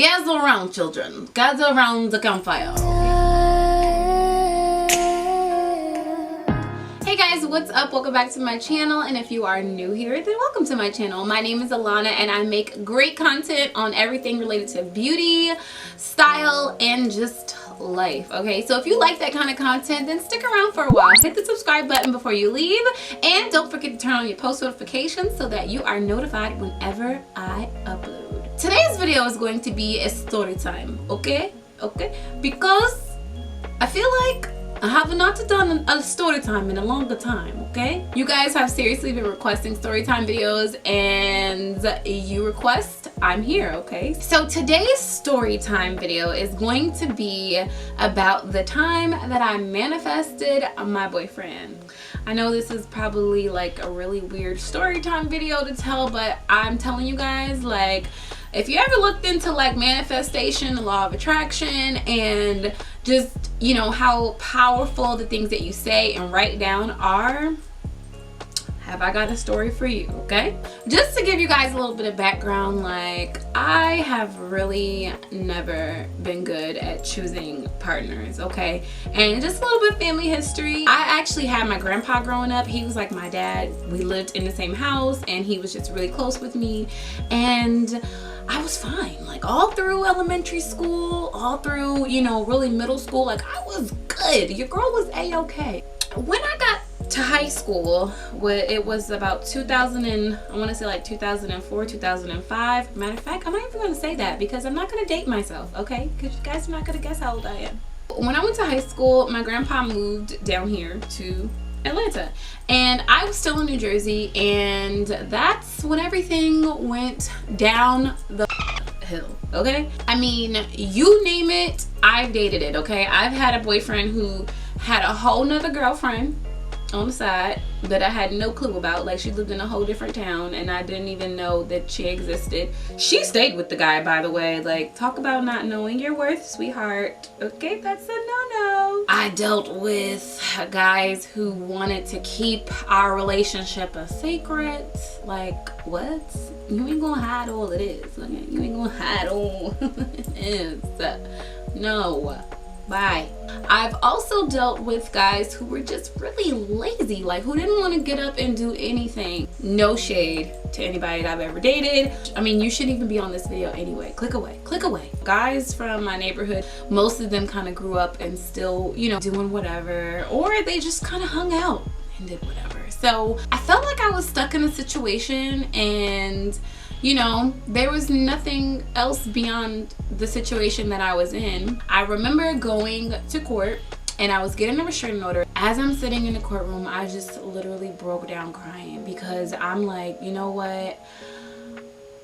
gather around, children. Gather around the campfire. Hey guys, what's up? Welcome back to my channel, and if you are new here, then welcome to my channel. My name is Alanna, and I make great content on everything related to beauty, style, and just life. Okay, so if you like that kind of content, then stick around for a while. Hit the subscribe button before you leave, and don't forget to turn on your post notifications so that you are notified whenever I upload. Today's video is going to be a story time, okay? Because I feel like I have not done a story time in a longer time, okay? You guys have seriously been requesting story time videos, and you request, I'm here, okay? So today's story time video is going to be about the time that I manifested my boyfriend. I know this is probably like a really weird story time video to tell, but I'm telling you guys, like, if you ever looked into like manifestation, the law of attraction, and just, you know, how powerful the things that you say and write down are, have I got a story for you, okay? Just to give you guys a little bit of background, like, I have really never been good at choosing partners, okay? And just a little bit of family history. I actually had my grandpa growing up. He was like my dad. We lived in the same house, and he was just really close with me, and I was fine, like all through elementary school, all through, you know, really middle school. Like, I was good. Your girl was a-okay. When I got to high school, it was about 2000 and I want to say like 2004, 2005. Matter of fact, I'm not even going to say that because I'm not going to date myself, okay? Because you guys are not going to guess how old I am. When I went to high school, my grandpa moved down here to Atlanta, and I was still in New Jersey, and that's when everything went down the hill, okay? I mean, you name it, I've dated it, okay? I've had a boyfriend who had a whole nother girlfriend on the side that I had no clue about. Like, she lived in a whole different town, and I didn't even know that she existed. She stayed with the guy, by the way. Like, talk about not knowing your worth, sweetheart. Okay, that's a no-no. I dealt with guys who wanted to keep our relationship a secret. Like, what? You ain't gonna hide all it is, okay? You ain't gonna hide all it is. No. Bye. I've also dealt with guys who were just really lazy, like who didn't want to get up and do anything. No shade to anybody that I've ever dated. I mean, you shouldn't even be on this video anyway. Click away, click away. Guys from my neighborhood, most of them kind of grew up and still, you know, doing whatever, or they just kind of hung out and did whatever. So I felt like I was stuck in a situation, and you know, there was nothing else beyond the situation that I was in. I remember going to court, and I was getting a restraining order. As I'm sitting in the courtroom, I just literally broke down crying because I'm like, you know what?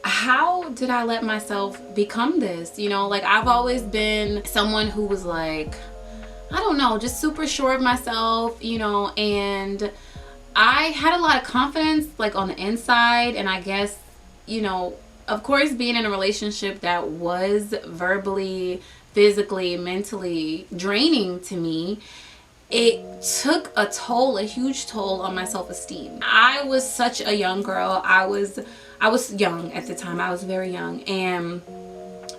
How did I let myself become this? You know, like, I've always been someone who was like, I don't know, just super sure of myself, you know, and I had a lot of confidence, like, on the inside, and I guess, you know, of course, being in a relationship that was verbally, physically, mentally draining to me, it took a toll, a huge toll on my self-esteem. I was such a young girl. I was young at the time. I was very young, and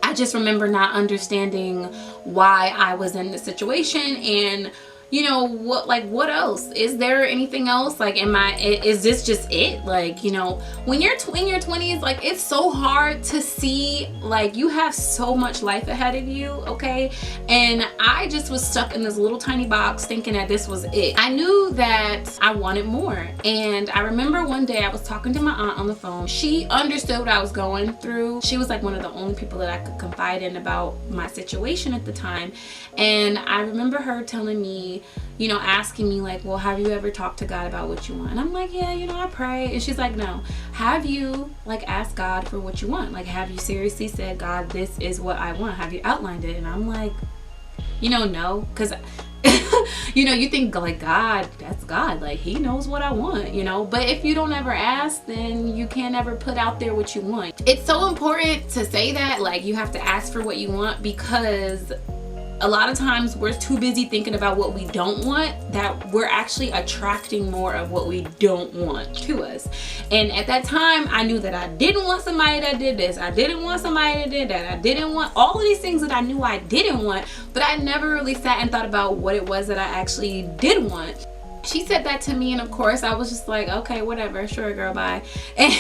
I just remember not understanding why I was in this situation, and you know what, like, what else is there? Anything else? Like, is this just it? Like, you know, when you're in your 20s, like, it's so hard to see, like, you have so much life ahead of you, okay? And I just was stuck in this little tiny box thinking that this was it. I knew that I wanted more, and I remember one day I was talking to my aunt on the phone. She understood what I was going through. She was like one of the only people that I could confide in about my situation at the time, and I remember her telling me, you know, asking me like, well, have you ever talked to God about what you want? And I'm like, yeah, you know, I pray. And she's like, no, have you like asked God for what you want? Like, have you seriously said, God, this is what I want? Have you outlined it? And I'm like, you know, no, because you know, you think like, God, that's God, like, he knows what I want, you know. But if you don't ever ask, then you can't ever put out there what you want. It's so important to say that, like, you have to ask for what you want, because a lot of times we're too busy thinking about what we don't want that we're actually attracting more of what we don't want to us. And at that time, I knew that I didn't want somebody that did this. I didn't want somebody that did that. I didn't want all of these things that I knew I didn't want, but I never really sat and thought about what it was that I actually did want. She said that to me, and of course I was just like, okay, whatever, sure girl, bye. And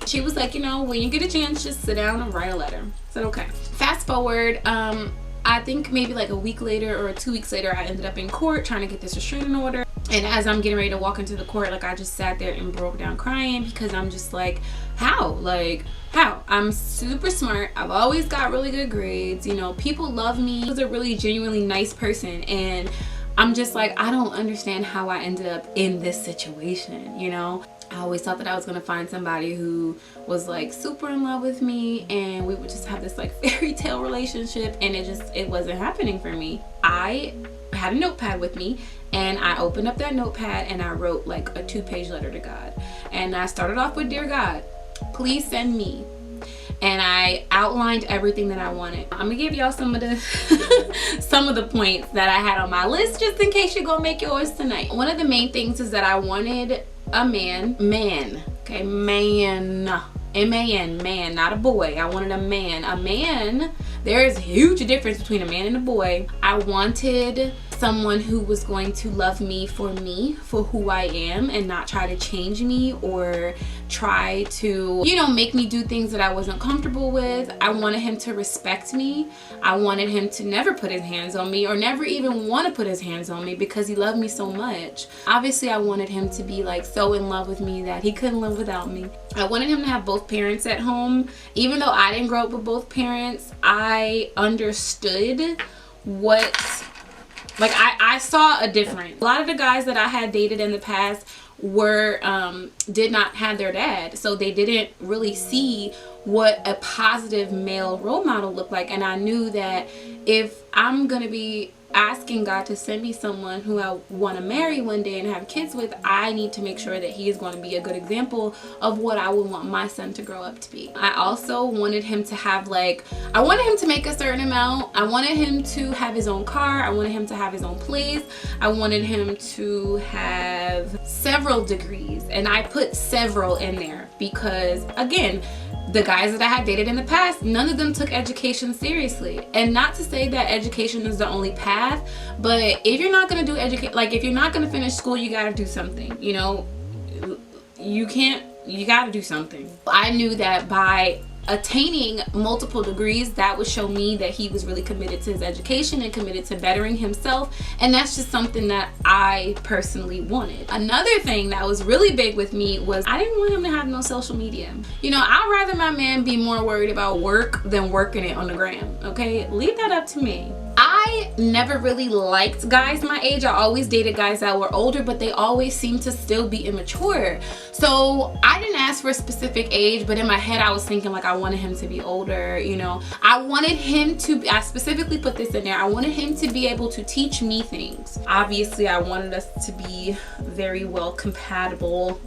she was like, you know, when you get a chance, just sit down and write a letter. I said, okay. Fast forward, I think maybe like a week later or 2 weeks later, I ended up in court trying to get this restraining order. And as I'm getting ready to walk into the court, like I just sat there and broke down crying because I'm just like, how? Like, how? I'm super smart. I've always got really good grades. You know, people love me. I was a really genuinely nice person. And I'm just like, I don't understand how I ended up in this situation, you know? I always thought that I was gonna find somebody who was like super in love with me and we would just have this like fairy tale relationship, and it wasn't happening for me. I had a notepad with me and I opened up that notepad and I wrote like a 2-page letter to God. And I started off with, dear God, please send me. And I outlined everything that I wanted. I'm gonna give y'all some of the some of the points that I had on my list just in case you're gonna make yours tonight. One of the main things is that I wanted a man, okay, man, M-A-N, man, not a boy. I wanted a man. There is a huge difference between a man and a boy. I wanted someone who was going to love me for who I am and not try to change me or try to, you know, make me do things that I wasn't comfortable with. I wanted him to respect me. I wanted him to never put his hands on me or never even want to put his hands on me because he loved me so much. Obviously, I wanted him to be like so in love with me that he couldn't live without me. I wanted him to have both parents at home. Even though I didn't grow up with both parents, I understood what, like I saw a difference. A lot of the guys that I had dated in the past were did not have their dad, so they didn't really see what a positive male role model looked like. And I knew that if I'm gonna be asking God to send me someone who I want to marry one day and have kids with, I need to make sure that he is going to be a good example of what I would want my son to grow up to be. I also wanted him to have I wanted him to make a certain amount. I wanted him to have his own car. I wanted him to have his own place. I wanted him to have several degrees, and I put several in there because, again, the guys that I had dated in the past, none of them took education seriously. And not to say that education is the only path, but if you're not going to do if you're not going to finish school, you got to do something, you know. You got to do something. I knew that by attaining multiple degrees, that would show me that he was really committed to his education and committed to bettering himself, and that's just something that I personally wanted. Another thing that was really big with me was I didn't want him to have no social media. You know, I'd rather my man be more worried about work than working it on the gram, okay? Leave that up to me. I never really liked guys my age. I always dated guys that were older, but they always seemed to still be immature. So I didn't ask for a specific age, but in my head I was thinking like I wanted him to be older, you know. I wanted him to, I specifically put this in there, I wanted him to be able to teach me things. Obviously I wanted us to be very well compatible,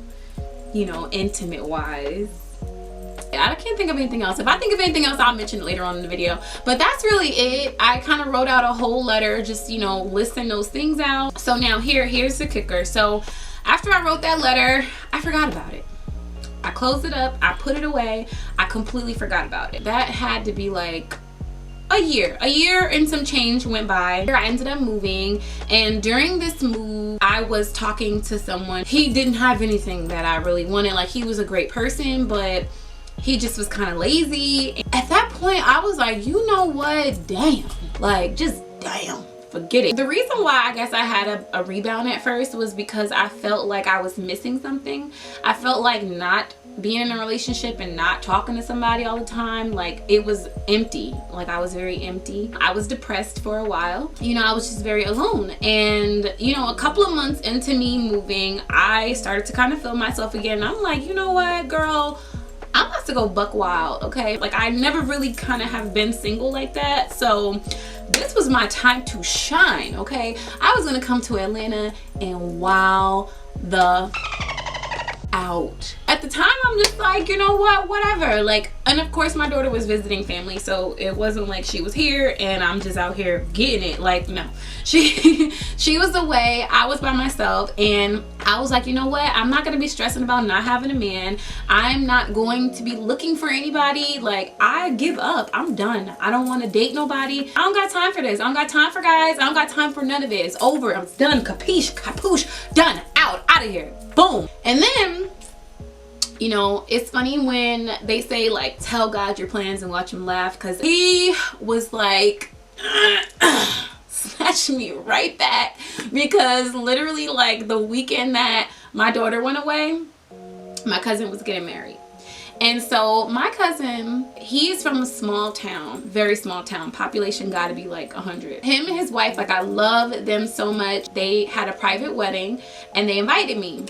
you know, intimate wise. I can't think of anything else. If I think of anything else, I'll mention it later on in the video. But that's really it. I kind of wrote out a whole letter, just, you know, listing those things out. So now here's the kicker. So after I wrote that letter, I forgot about it. I closed it up. I put it away. I completely forgot about it. That had to be like a year and some change went by. I ended up moving, and during this move I was talking to someone. He didn't have anything that I really wanted. Like, he was a great person, but he just was kind of lazy. At that point I was like, you know what, damn, like, just damn, forget it. The reason why I guess I had a rebound at first was because I felt like I was missing something. I felt like not being in a relationship and not talking to somebody all the time, like, it was empty. Like, I was very empty. I was depressed for a while. You know, I was just very alone. And, you know, a couple of months into me moving, I started to kind of feel myself again. I'm like, you know what, girl, I'm about to go buck wild, okay? Like, I never really kind of have been single like that, so this was my time to shine, okay? I was gonna come to Atlanta and wow the out. At the time, I'm just like, you know what, whatever. Like, and of course my daughter was visiting family, so it wasn't like she was here and I'm just out here getting it. Like, no, she was away, I was by myself, and I was like, you know what, I'm not gonna be stressing about not having a man. I'm not going to be looking for anybody. Like, I give up, I'm done. I don't want to date nobody. I don't got time for this. I don't got time for guys. I don't got time for none of it. It's over. I'm done. Capiche, capuche, done, out of here, boom. And then, you know, it's funny when they say like, tell God your plans and watch him laugh, because he was like snatched me right back, because literally like the weekend that my daughter went away, my cousin was getting married. And so my cousin, he's from a small town, very small town, population gotta be like 100. Him and his wife, like, I love them so much. They had a private wedding and they invited me.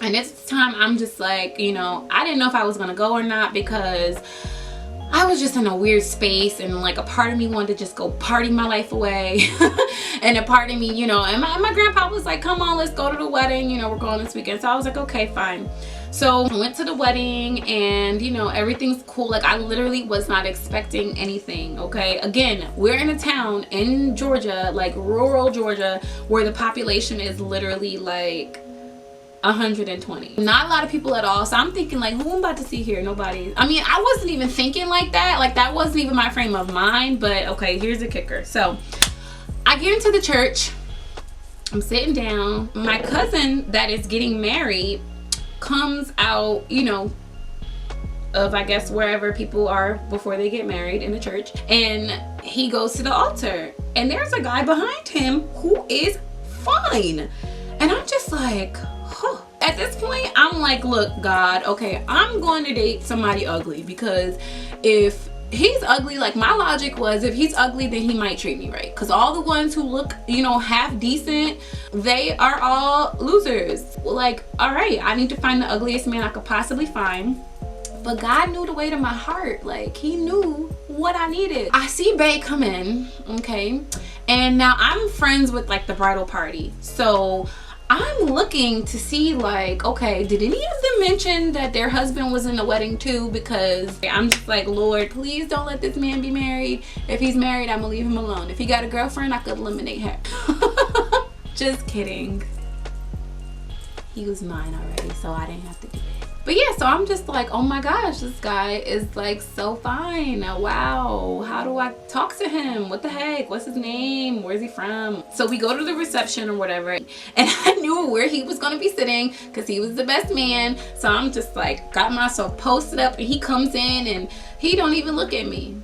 And this time I'm just like, you know, I didn't know if I was gonna go or not, because I was just in a weird space, and like a part of me wanted to just go party my life away. And a part of me, you know, and my grandpa was like, come on, let's go to the wedding, you know, we're going this weekend. So I was like, okay, fine. So I went to the wedding, and you know, everything's cool. Like, I literally was not expecting anything, okay? Again, we're in a town in Georgia, like rural Georgia, where the population is literally like 120. Not a lot of people at all. So I'm thinking like, who I'm about to see here? Nobody. I mean, I wasn't even thinking like that. Like, that wasn't even my frame of mind. But okay, here's the kicker. So I get into the church. I'm sitting down. My cousin that is getting married comes out, you know, of, I guess, wherever people are before they get married in the church. And he goes to the altar. And there's a guy behind him who is fine. And I'm just like, huh. At this point, I'm like, look, God, okay, I'm going to date somebody ugly, because if he's ugly, like, my logic was, if he's ugly, then he might treat me right. Because all the ones who look, you know, half decent, they are all losers. Like, all right, I need to find the ugliest man I could possibly find. But God knew the way to my heart. Like, he knew what I needed. I see Bae come in, okay? And now I'm friends with like the bridal party. So I'm looking to see like, okay, did any of them mention that their husband was in the wedding too? Because I'm just like, Lord, please don't let this man be married. If he's married, I'm gonna leave him alone. If he got a girlfriend, I could eliminate her. Just kidding. He was mine already, so I didn't have to do it. But yeah, so I'm just like, oh my gosh, this guy is like so fine. Wow, how do I talk to him? What the heck? What's his name? Where's he from? So we go to the reception or whatever, and I knew where he was gonna be sitting because he was the best man. So I'm just like, got myself posted up, and he comes in and he don't even look at me.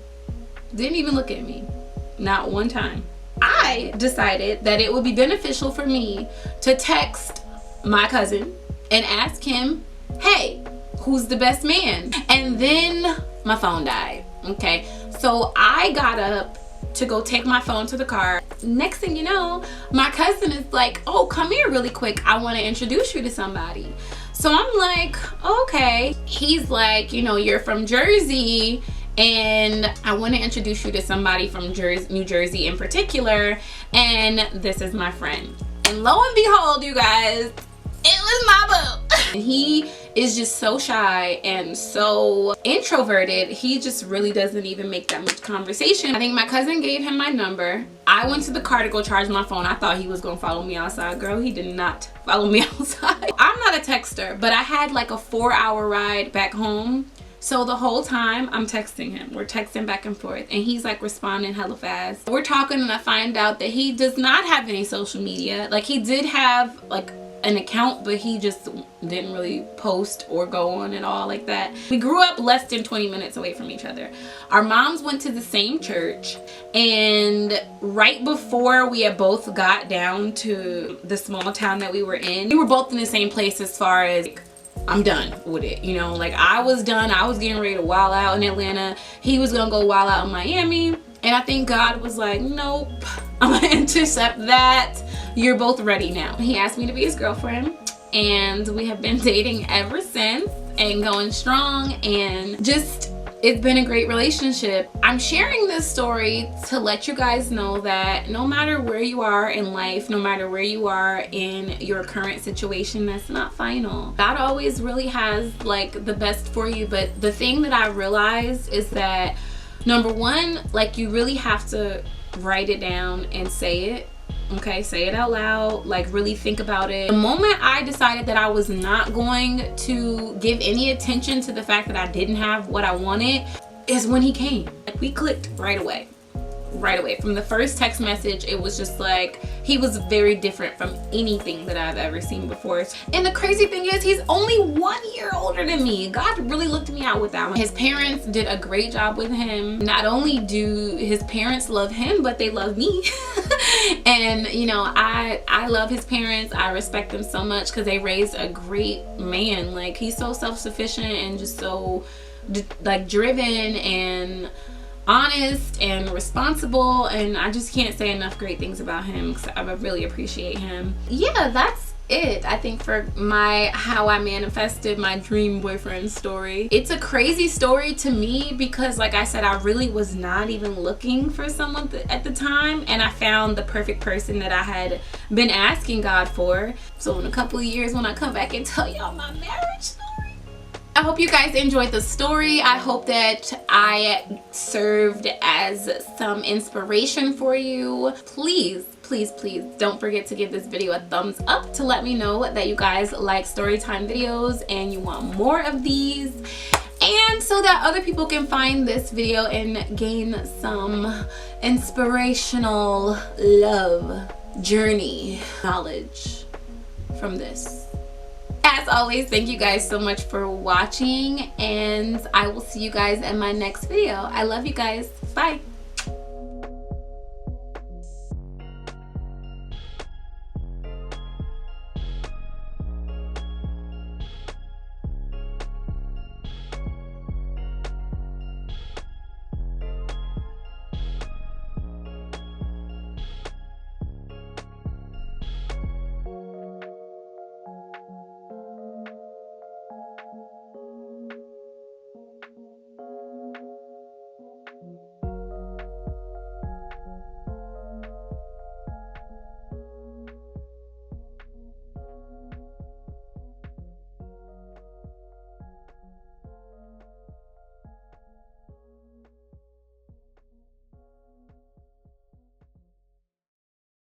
Didn't even look at me. Not one time. I decided that it would be beneficial for me to text my cousin and ask him, hey, who's the best man? And then my phone died. Okay, so I got up to go take my phone to the car. Next thing you know, my cousin is like, oh, come here really quick, I want to introduce you to somebody. So I'm like, okay. He's like, you know, you're from Jersey, and I want to introduce you to somebody from New Jersey in particular, and this is my friend. And lo and behold, you guys, it was my boo. And he is just so shy and so introverted. He just really doesn't even make that much conversation. I think my cousin gave him my number. I went to the car to go charge my phone. I thought he was gonna follow me outside. Girl, he did not follow me outside. I'm not a texter, but I had like a 4-hour ride back home. So the whole time I'm texting him. We're texting back and forth, and he's like responding hella fast. We're talking, and I find out that he does not have any social media. Like, he did have like an account, but he just didn't really post or go on at all like that. We grew up less than 20 minutes away from each other. Our moms went to the same church, and right before we had both got down to the small town that we were in, we were both in the same place as far as like, I'm done with it, you know, like I was done. I was getting ready to wild out in Atlanta. He was gonna go wild out in Miami, and I think God was like, nope, I'm gonna intercept that. You're both ready now. He asked me to be his girlfriend, and we have been dating ever since and going strong, and just it's been a great relationship. I'm sharing this story to let you guys know that no matter where you are in life, no matter where you are in your current situation, that's not final. God always really has like the best for you. But the thing that I realized is that, number one, like, you really have to write it down and say it. Okay, say it out loud, like really think about it. The moment I decided that I was not going to give any attention to the fact that I didn't have what I wanted is when he came. Like, we clicked right away. Right away. From the first text message, it was just like, he was very different from anything that I've ever seen before. And the crazy thing is, he's only 1 year older than me. God really looked me out with that one. His parents did a great job with him. Not only do his parents love him, but they love me. And you know, I love his parents. I respect them so much because they raised a great man. Like, he's so self-sufficient and just so like driven and honest and responsible, and I just can't say enough great things about him because I really appreciate him. Yeah, that's it, I think, for my how I manifested my dream boyfriend story. It's a crazy story to me because, like I said, I really was not even looking for someone at the time, and I found the perfect person that I had been asking God for. So in a couple of years, when I come back and tell y'all my marriage story, I hope you guys enjoyed the story. I hope that I served as some inspiration for you. Please, please, please don't forget to give this video a thumbs up to let me know that you guys like storytime videos and you want more of these, and so that other people can find this video and gain some inspirational love journey knowledge from this. As always, thank you guys so much for watching, and I will see you guys in my next video. I love you guys. Bye.